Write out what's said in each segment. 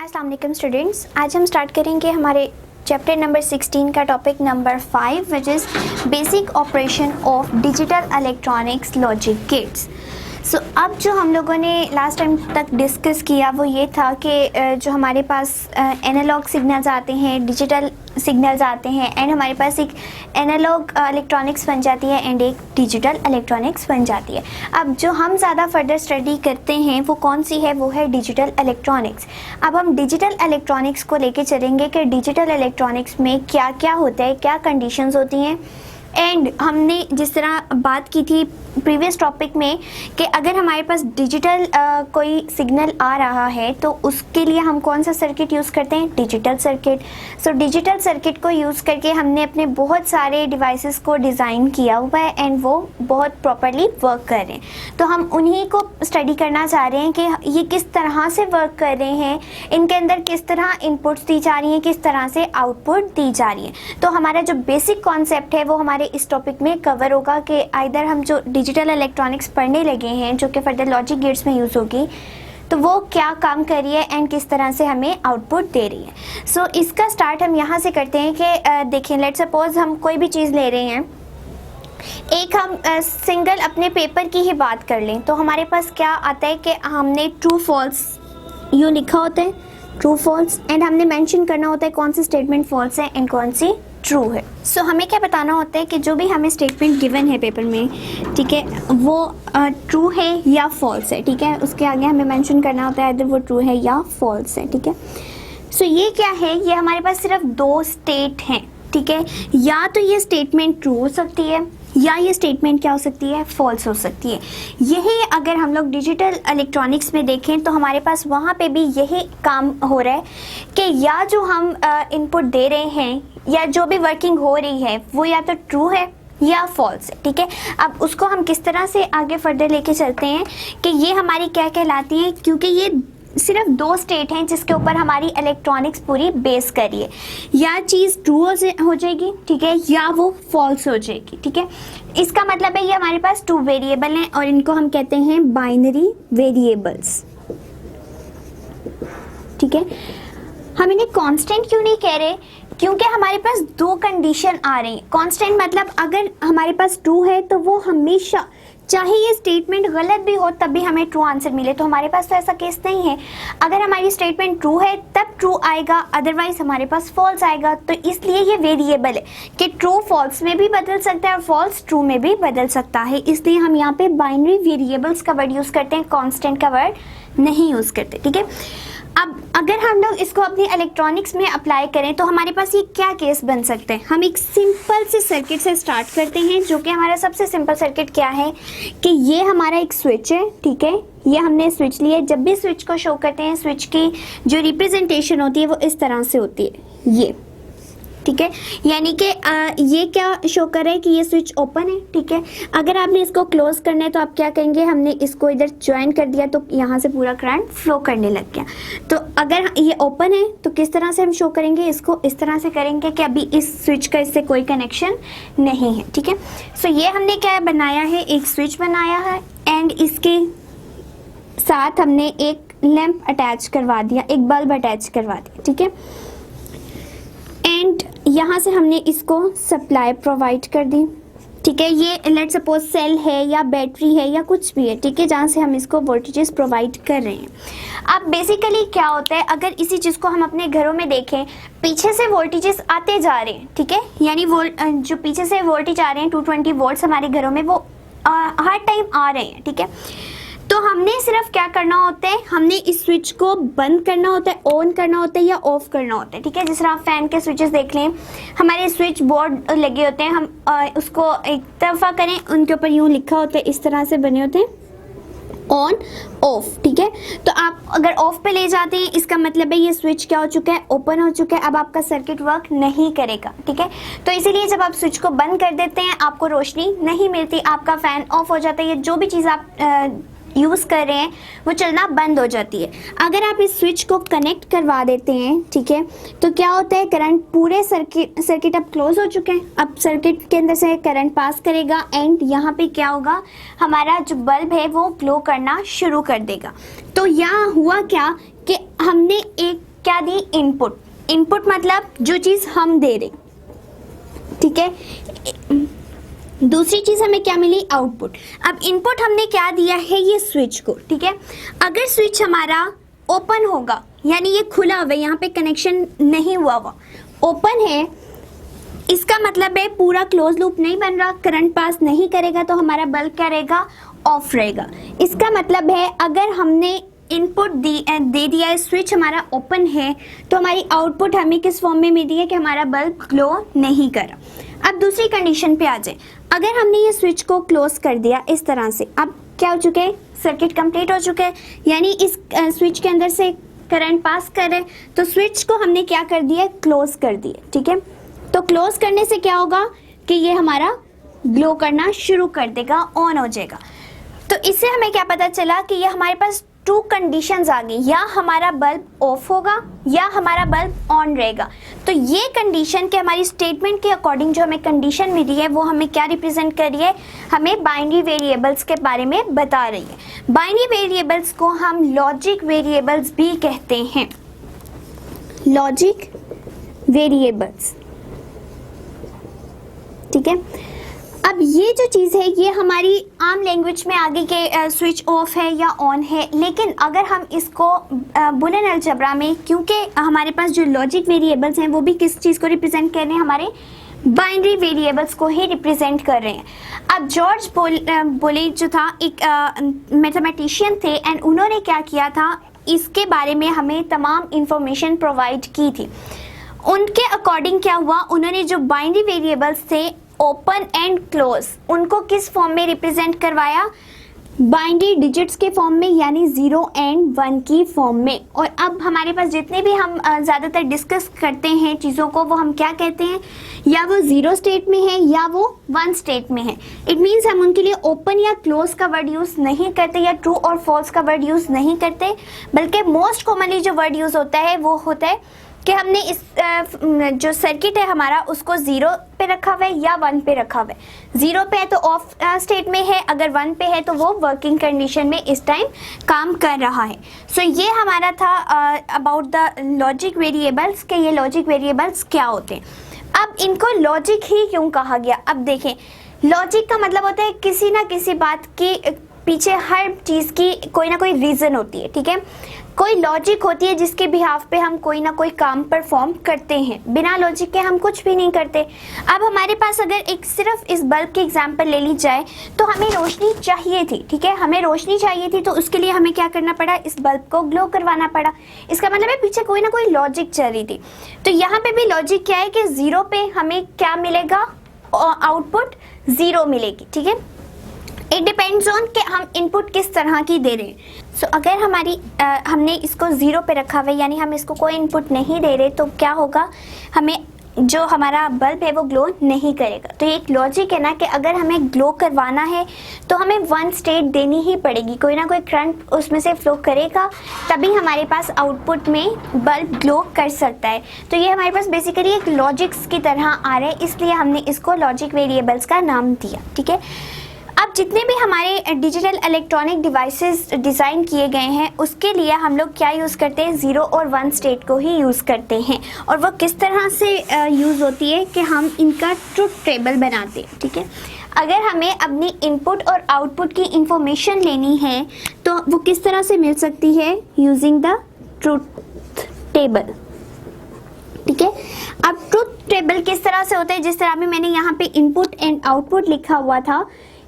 अस्सलाम वालेकुम स्टूडेंट्स, आज हम स्टार्ट करेंगे हमारे चैप्टर नंबर 16 का topic number 5 which is basic operation of digital electronics logic gates. So अब जो हम लोगों ने लास्ट टाइम तक डिस्कस किया वो ये था कि जो हमारे पास एनालॉग सिग्नल्स आते हैं, डिजिटल सिग्नल्स आते हैं एंड हमारे पास एक एनालॉग इलेक्ट्रॉनिक्स बन जाती है एंड एक डिजिटल इलेक्ट्रॉनिक्स बन जाती है। अब जो हम ज़्यादा फर्दर स्टडी करते हैं वो कौन सी है, वो है डिजिटल इलेक्ट्रॉनिक्स। अब हम डिजिटल इलेक्ट्रॉनिक्स को लेके चलेंगे कि डिजिटल इलेक्ट्रॉनिक्स में क्या क्या होता है, क्या कंडीशंस होती हैं। एंड हमने जिस तरह बात की थी प्रीवियस टॉपिक में कि अगर हमारे पास डिजिटल कोई सिग्नल आ रहा है तो उसके लिए हम कौन सा सर्किट यूज़ करते हैं, digital circuit. So digital circuit को यूज़ करके हमने अपने बहुत सारे डिवाइसेस को डिज़ाइन किया हुआ है एंड वो बहुत प्रॉपरली वर्क कर रहे हैं। तो हम उन्हीं को स्टडी करना चाह रहे हैं कि ये किस तरह से वर्क कर रहे हैं, इनके अंदर किस तरह इनपुट्स दी जा रही हैं, किस तरह से आउटपुट दी जा रही है। तो हमारा जो बेसिक कॉन्सेप्ट है वो हमारे इस टॉपिक में कवर होगा कि आइदर हम जो डिजिटल इलेक्ट्रॉनिक्स पढ़ने लगे हैं जो कि फर्दर लॉजिक गेट्स में यूज़ होगी तो वो क्या काम कर रही है एंड किस तरह से हमें आउटपुट दे रही है। सो इसका स्टार्ट हम यहाँ से करते हैं कि देखें, लेट्स सपोज हम कोई भी चीज़ ले रहे हैं, एक हम सिंगल अपने पेपर की ही बात कर लें तो हमारे पास क्या आता है कि हमने ट्रू फॉल्स यूँ लिखा होता है, ट्रू फॉल्स, एंड हमने मेंशन करना होता है कौन सी स्टेटमेंट फॉल्स है एंड कौन सी ट्रू है। सो हमें क्या बताना होता है कि जो भी हमें स्टेटमेंट गिवन है पेपर में, ठीक है, वो ट्रू है या फॉल्स है, ठीक है। उसके आगे हमें मेंशन करना होता है अगर वो ट्रू है या फॉल्स है, ठीक है। सो ये क्या है, ये हमारे पास सिर्फ दो स्टेट हैं, ठीक है। या तो ये स्टेटमेंट ट्रू हो सकती है या ये स्टेटमेंट क्या हो सकती है, फॉल्स हो सकती है। यही अगर हम लोग डिजिटल इलेक्ट्रॉनिक्स में देखें तो हमारे पास वहाँ पे भी यही काम हो रहा है कि या जो हम इनपुट दे रहे हैं या जो भी वर्किंग हो रही है वो या तो ट्रू है या फॉल्स है, ठीक है। अब उसको हम किस तरह से आगे फर्दर लेके चलते हैं कि ये हमारी क्या कहलाती है, क्योंकि ये सिर्फ दो स्टेट हैं जिसके ऊपर हमारी इलेक्ट्रॉनिक्स पूरी बेस करी है। या चीज़ ट्रू हो जाएगी, ठीक है, या वो फॉल्स हो जाएगी, ठीक है। इसका मतलब है ये हमारे पास टू वेरिएबल हैं और इनको हम कहते हैं बाइनरी वेरिएबल्स, ठीक है। हम इन्हें कांस्टेंट क्यों नहीं कह रहे, क्योंकि हमारे पास दो कंडीशन आ रही हैं। कांस्टेंट मतलब अगर हमारे पास ट्रू है तो वो हमेशा, चाहे ये स्टेटमेंट गलत भी हो तब भी हमें ट्रू आंसर मिले। तो हमारे पास तो ऐसा केस नहीं है, अगर हमारी स्टेटमेंट ट्रू है तब ट्रू आएगा, अदरवाइज हमारे पास फॉल्स आएगा। तो इसलिए ये वेरिएबल है कि ट्रू फॉल्स में भी बदल सकता है और फॉल्स ट्रू में भी बदल सकता है। इसलिए हम यहाँ पे बाइनरी वेरिएबल्स का वर्ड यूज़ करते हैं, कॉन्स्टेंट का वर्ड नहीं यूज़ करते, ठीक है। अब अगर हम लोग इसको अपनी इलेक्ट्रॉनिक्स में अप्लाई करें तो हमारे पास ये क्या केस बन सकते हैं। हम एक सिंपल से सर्किट से स्टार्ट करते हैं, जो कि हमारा सबसे सिंपल सर्किट क्या है कि ये हमारा एक स्विच है, ठीक है। ये हमने स्विच लिया, जब भी स्विच को शो करते हैं स्विच की जो रिप्रेजेंटेशन होती है वो इस तरह से होती है, ये, ठीक है। यानी कि ये क्या शो कर रहा है कि ये स्विच ओपन है, ठीक है। अगर आपने इसको क्लोज करना है तो आप क्या कहेंगे, हमने इसको इधर ज्वाइन कर दिया तो यहाँ से पूरा करंट फ्लो करने लग गया। तो अगर ये ओपन है तो किस तरह से हम शो करेंगे, इसको इस तरह से करेंगे कि अभी इस स्विच का इससे कोई कनेक्शन नहीं है, ठीक है। सो ये हमने क्या बनाया है, एक स्विच बनाया है एंड इसके साथ हमने एक लैंप अटैच करवा दिया, एक बल्ब अटैच करवा दिया, ठीक है। एंड यहाँ से हमने इसको सप्लाई प्रोवाइड कर दी, ठीक है। ये लेट सपोज सेल है या बैटरी है या कुछ भी है, ठीक है, जहाँ से हम इसको वोल्टेजेस प्रोवाइड कर रहे हैं। अब बेसिकली क्या होता है, अगर इसी चीज़ को हम अपने घरों में देखें, पीछे से वोल्टेजेस आते जा रहे हैं, ठीक है, यानी जो पीछे से वोल्टेज आ रहे हैं 220 वोल्ट्स हमारे घरों में वो हर टाइम आ रहे हैं, ठीक है। तो हमने सिर्फ क्या करना होता है, हमने इस स्विच को बंद करना होता है, ऑन करना होता है या ऑफ करना होता है, ठीक है। जिस तरह आप फैन के स्विचेस देख लें, हमारे स्विच बोर्ड लगे होते हैं, हम उसको एक तरफा करें, उनके ऊपर यूँ लिखा होता है, इस तरह से बने होते हैं, ऑन ऑफ, ठीक है। तो आप अगर ऑफ पे ले जाते हैं इसका मतलब है ये स्विच क्या हो चुका है, ओपन हो चुका है, अब आपका सर्किट वर्क नहीं करेगा, ठीक है। तो इसीलिए जब आप स्विच को बंद कर देते हैं आपको रोशनी नहीं मिलती, आपका फैन ऑफ हो जाता है, ये जो भी चीज़ आप यूज़ कर रहे हैं वो चलना बंद हो जाती है। अगर आप इस स्विच को कनेक्ट करवा देते हैं, ठीक है, तो क्या होता है, करंट पूरे सर्किट अब क्लोज हो चुके हैं, अब सर्किट के अंदर से करंट पास करेगा एंड यहाँ पे क्या होगा, हमारा जो बल्ब है वो ग्लो करना शुरू कर देगा। तो यहाँ हुआ क्या कि हमने एक क्या दी, इनपुट। इनपुट मतलब जो चीज हम दे रहे, ठीक है। दूसरी चीज हमें क्या मिली, आउटपुट। अब इनपुट हमने क्या दिया है, ये स्विच को, ठीक है। अगर स्विच हमारा ओपन होगा, यानी ये खुला हुआ है, यहाँ पे कनेक्शन नहीं हुआ हुआ, ओपन है, इसका मतलब है पूरा क्लोज लूप नहीं बन रहा, करंट पास नहीं करेगा, तो हमारा बल्ब क्या रहेगा, ऑफ रहेगा। इसका मतलब है अगर हमने इनपुट दे दिया है, स्विच हमारा ओपन है, तो हमारी आउटपुट हमें किस फॉर्म में मिली है कि हमारा बल्ब ग्लो नहीं कर रहा। अब दूसरी कंडीशन पे आ जाए, अगर हमने ये स्विच को क्लोज कर दिया इस तरह से, अब क्या हो चुका है, सर्किट कंप्लीट हो चुका है, यानी इस स्विच के अंदर से करंट पास कर रहे, तो स्विच को हमने क्या कर दिया, क्लोज कर दिया, ठीक है। तो क्लोज करने से क्या होगा कि ये हमारा ग्लो करना शुरू कर देगा, ऑन हो जाएगा। तो इससे हमें क्या पता चला कि ये हमारे पास टू कंडीशंस आ गई, या हमारा बल्ब ऑफ होगा या हमारा बल्ब ऑन रहेगा। तो ये कंडीशन के हमारी स्टेटमेंट के अकॉर्डिंग जो हमें कंडीशन मिली है वो हमें क्या रिप्रेजेंट कर रही है, हमें बाइनरी वेरिएबल्स के बारे में बता रही है। बाइनरी वेरिएबल्स को हम लॉजिक वेरिएबल्स भी कहते हैं, लॉजिक वेरिएबल्स, ठीक है। अब ये जो चीज़ है ये हमारी आम लैंग्वेज में आगे के स्विच ऑफ है या ऑन है, लेकिन अगर हम इसको बुलियन अलजेब्रा में, क्योंकि हमारे पास जो लॉजिक वेरिएबल्स हैं वो भी किस चीज़ को रिप्रेजेंट कर रहे हैं, हमारे बाइनरी वेरिएबल्स को ही रिप्रेजेंट कर रहे हैं। अब जॉर्ज बोले जो था एक मैथमेटिशियन थे, एंड उन्होंने क्या किया था, इसके बारे में हमें तमाम इंफॉर्मेशन प्रोवाइड की थी। उनके अकॉर्डिंग क्या हुआ, उन्होंने जो बाइनरी वेरिएबल्स थे ओपन एंड क्लोज, उनको किस फॉर्म में रिप्रेजेंट करवाया, बाइनरी डिजिट्स के फॉर्म में, यानी 0 एंड 1 की फॉर्म में। और अब हमारे पास जितने भी हम ज़्यादातर डिस्कस करते हैं चीज़ों को, वो हम क्या कहते हैं, या वो 0 स्टेट में है या वो 1 स्टेट में है। इट मीन्स हम उनके लिए ओपन या क्लोज का वर्ड यूज़ नहीं करते, या ट्रू और फॉल्स का वर्ड यूज़ नहीं करते, बल्कि मोस्ट कॉमनली जो वर्ड यूज़ होता है वो होता है कि हमने इस जो सर्किट है हमारा उसको 0 पे रखा हुआ है या 1 पे रखा हुआ है। 0 पे है तो ऑफ स्टेट में है, अगर 1 पे है तो वो वर्किंग कंडीशन में इस टाइम काम कर रहा है। सो ये हमारा था अबाउट द लॉजिक वेरिएबल्स, के ये लॉजिक वेरिएबल्स क्या होते हैं। अब इनको लॉजिक ही क्यों कहा गया, अब देखें, लॉजिक का मतलब होता है किसी ना किसी बात की पीछे हर चीज़ की कोई ना कोई रीज़न होती है, ठीक है। कोई लॉजिक होती है जिसके बिहाफ पे हम कोई ना कोई काम परफॉर्म करते हैं, बिना लॉजिक के हम कुछ भी नहीं करते। अब हमारे पास अगर एक सिर्फ इस बल्ब की एग्जांपल ले ली जाए, तो हमें रोशनी चाहिए थी, ठीक है, हमें रोशनी चाहिए थी, तो उसके लिए हमें क्या करना पड़ा, इस बल्ब को ग्लो करवाना पड़ा। इसका मतलब है पीछे कोई ना कोई लॉजिक चल रही थी। तो यहाँ पे भी लॉजिक क्या है कि 0 पे हमें क्या मिलेगा, आउटपुट 0 मिलेगी, ठीक है। इट डिपेंड्स ऑन कि हम इनपुट किस तरह की दे रहे हैं। सो अगर हमारी हमने इसको 0 पे रखा हुआ है, यानी हम इसको कोई इनपुट नहीं दे रहे, तो क्या होगा, हमें जो हमारा बल्ब है वो ग्लो नहीं करेगा। तो ये एक लॉजिक है ना कि अगर हमें ग्लो करवाना है तो हमें 1 स्टेट देनी ही पड़ेगी, कोई ना कोई करंट उसमें से फ्लो करेगा, तभी हमारे पास आउटपुट में बल्ब ग्लो कर सकता है। तो ये हमारे पास बेसिकली एक लॉजिक्स की तरह आ रहा है, इसलिए हमने इसको लॉजिक वेरिएबल्स का नाम दिया, ठीक है। अब जितने भी हमारे डिजिटल इलेक्ट्रॉनिक डिवाइसेस डिज़ाइन किए गए हैं उसके लिए हम लोग क्या यूज़ करते हैं, 0 और 1 स्टेट को ही यूज़ करते हैं। और वो किस तरह से यूज़ होती है कि हम इनका ट्रुथ टेबल बनाते हैं, ठीक है। अगर हमें अपनी इनपुट और आउटपुट की इंफॉर्मेशन लेनी है तो वो किस तरह से मिल सकती है, यूजिंग द ट्रुथ टेबल, ठीक है। अब ट्रुथ टेबल किस तरह से होता है, जिस तरह में मैंने यहाँ पे इनपुट एंड आउटपुट लिखा हुआ था,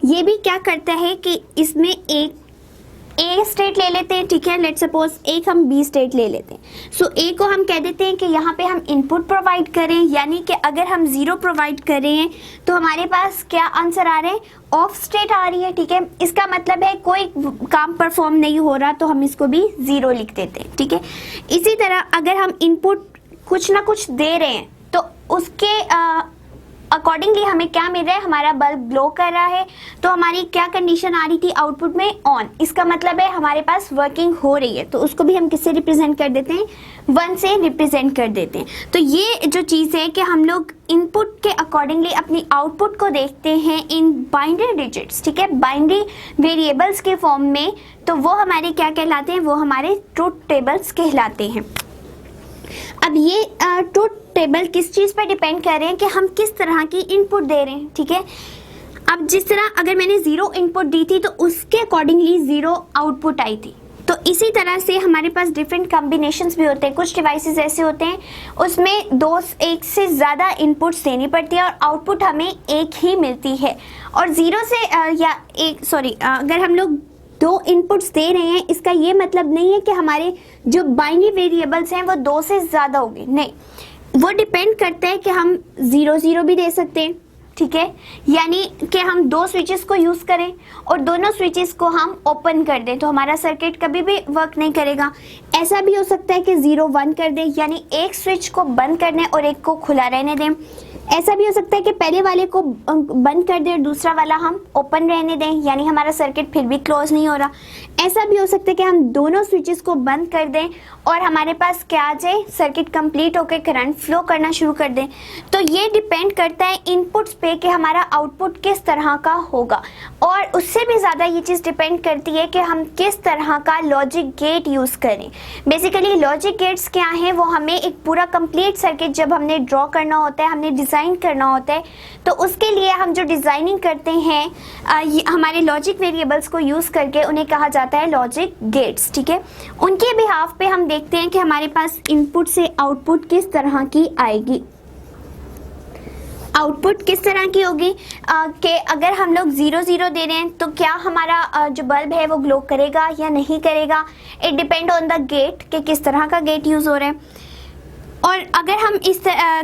ये भी क्या करता है कि इसमें एक ए स्टेट ले लेते हैं, ठीक है, लेट सपोज एक हम बी स्टेट ले लेते हैं। सो ए को हम कह देते हैं कि यहाँ पे हम इनपुट प्रोवाइड करें, यानी कि अगर हम 0 प्रोवाइड कर रहे हैं तो हमारे पास क्या आंसर आ रहे हैं, ऑफ स्टेट आ रही है, ठीक है। इसका मतलब है कोई काम परफॉर्म नहीं हो रहा, तो हम इसको भी 0 लिख देते हैं, ठीक है। इसी तरह अगर हम इनपुट कुछ ना कुछ दे रहे हैं तो उसके अकॉर्डिंगली हमें क्या मिल रहा है, हमारा बल्ब ग्लो कर रहा है, तो हमारी क्या कंडीशन आ रही थी आउटपुट में, ऑन। इसका मतलब है हमारे पास वर्किंग हो रही है, तो उसको भी हम किससे रिप्रेजेंट कर देते हैं, 1 से रिप्रेजेंट कर देते हैं। तो ये जो चीज़ है कि हम लोग इनपुट के अकॉर्डिंगली अपनी आउटपुट को देखते हैं इन बाइनरी डिजिट्स, ठीक है, बाइनरी वेरिएबल्स के फॉर्म में, तो वो हमारे क्या कहलाते हैं, वो हमारे ट्रुथ टेबल्स कहलाते हैं। अब ये ट्रूथ टेबल किस चीज़ पर डिपेंड कर रहे हैं कि हम किस तरह की इनपुट दे रहे हैं, ठीक है। अब जिस तरह अगर मैंने 0 इनपुट दी थी तो उसके अकॉर्डिंगली 0 आउटपुट आई थी। तो इसी तरह से हमारे पास डिफरेंट कॉम्बिनेशंस भी होते हैं। कुछ डिवाइसेस ऐसे होते हैं उसमें एक से ज़्यादा इनपुट्स देनी पड़ती है और आउटपुट हमें एक ही मिलती है। और 0 से अगर हम लोग 2 इनपुट्स दे रहे हैं इसका ये मतलब नहीं है कि हमारे जो बाइनरी वेरिएबल्स हैं वो 2 से ज़्यादा होंगे, नहीं, वो डिपेंड करता है कि हम 0 0 भी दे सकते हैं, ठीक है, यानी कि हम 2 स्विचेस को यूज़ करें और दोनों स्विचेस को हम ओपन कर दें तो हमारा सर्किट कभी भी वर्क नहीं करेगा। ऐसा भी हो सकता है कि 0 1 कर दें, यानी एक स्विच को बंद कर दें और एक को खुला रहने दें। ऐसा भी हो सकता है कि पहले वाले को बंद कर दें और दूसरा वाला हम ओपन रहने दें, यानी हमारा सर्किट फिर भी क्लोज नहीं हो रहा। ऐसा भी हो सकता है कि हम दोनों स्विचेस को बंद कर दें और हमारे पास क्या आ जाए, सर्किट कंप्लीट होकर करंट फ्लो करना शुरू कर दें। तो ये डिपेंड करता है इनपुट्स पे कि हमारा आउटपुट किस तरह का होगा, और उससे भी ज़्यादा ये चीज़ डिपेंड करती है कि हम किस तरह का लॉजिक गेट यूज़ करें। बेसिकली लॉजिक गेट्स क्या हैं, वो हमें एक पूरा कंप्लीट सर्किट जब हमने ड्रॉ करना होता है, हमने डिज़ाइन करना होता है, तो उसके लिए हम जो डिज़ाइनिंग करते हैं हमारे लॉजिक वेरिएबल्स को यूज़ करके उन्हें कहा जाता है लॉजिक गेट्स, ठीक है। उनके बिहाफ पे हम देखते हैं कि हमारे पास इनपुट से आउटपुट किस तरह की आएगी। आउटपुट किस तरह की होगी कि अगर हम लोग 0 0 दे रहे हैं तो क्या हमारा जो बल्ब है वो ग्लो करेगा या नहीं करेगा। It depend on the gate कि किस तरह का गेट यूज़ हो रहा है। और अगर हम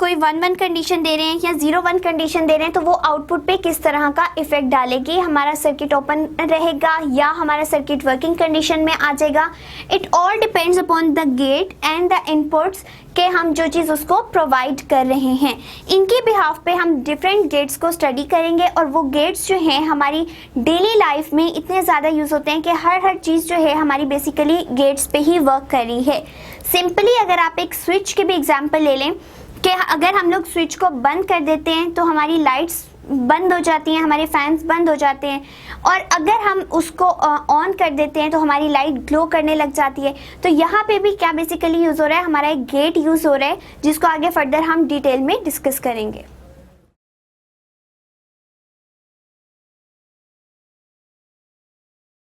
कोई 1 1 कंडीशन दे रहे हैं या 0 1 कंडीशन दे रहे हैं तो वो आउटपुट पे किस तरह का इफेक्ट डालेगी, हमारा सर्किट ओपन रहेगा या हमारा सर्किट वर्किंग कंडीशन में आ जाएगा। It all depends upon the gate and the inputs कि हम जो चीज़ उसको प्रोवाइड कर रहे हैं। इनके बिहाफ पे हम डिफरेंट गेट्स को स्टडी करेंगे और वो गेट्स जो हैं हमारी डेली लाइफ में इतने ज़्यादा यूज़ होते हैं कि हर चीज़ जो है हमारी बेसिकली गेट्स पे ही वर्क कर रही है। सिंपली अगर आप एक स्विच के भी एग्जांपल ले लें कि अगर हम लोग स्विच को बंद कर देते हैं तो हमारी लाइट्स बंद हो जाती हैं, हमारे फैंस बंद हो जाते हैं, और अगर हम उसको ऑन कर देते हैं तो हमारी लाइट ग्लो करने लग जाती है। तो यहाँ पे भी क्या बेसिकली यूज़ हो रहा है, हमारा एक गेट यूज़ हो रहा है जिसको आगे फर्दर हम डिटेल में डिस्कस करेंगे।